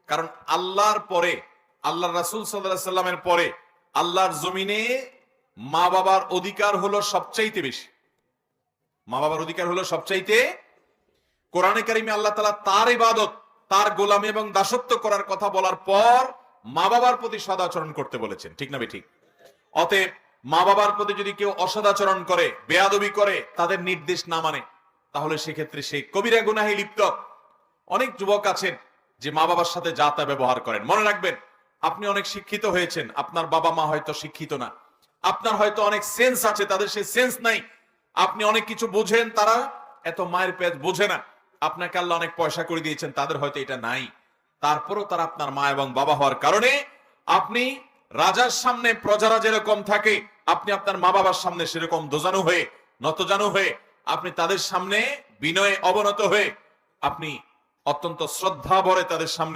কারণ আল্লাহর পরে, আল্লাহর রাসূল সাল্লাল্লাহু আলাইহি সাল্লামের পরে আল্লাহর জমিনে মা বাবার অধিকার হলো সবচাইতে বেশি। মা বাবার অধিকার হলো সবচাইতে। কোরআনে কারিমে আল্লাহ তাআলা তার ইবাদত, তার গোলামি এবং দাসত্ব করার কথা বলার পর মা বাবার প্রতি সদাচরণ করতে বলেছেন, ঠিক না ঠিক? অতএব মা বাবার প্রতি যদি কেউ অসদাচরণ করে, বেয়াদবি করে, তাদের নির্দেশ না মানে, তাহলে সেক্ষেত্রে সে কবিরা গুনাহে লিপ্ত। অনেক যুবক আছেন যে মা বাবার সাথে যা তা ব্যবহার করেন। মনে রাখবেন, আপনি অনেক শিক্ষিত হয়েছেন, আপনার বাবা মা হয়তো শিক্ষিত না। আপনার হয়তো অনেক সেন্স আছে, তাদের সেই সেন্স নাই। আপনি অনেক কিছু বোঝেন, তারা এত মায়ের পেট বোঝে না। আপনাকে আল্লাহ অনেক পয়সা করে দিয়েছেন, তাদের হয়তো এটা নাই। তারপরও তারা আপনার মা এবং বাবা হওয়ার কারণে আপনি রাজার সামনে প্রজারা যেরকম থাকে, আপনি আপনার মা বাবার সামনে সেরকম দোজানু হয়ে, নতজানু হয়ে, আপনি তাদের সামনে বিনয়ে অবনত হয়ে, আপনি অত্যন্ত শ্রদ্ধা ভরে তাদের সামনে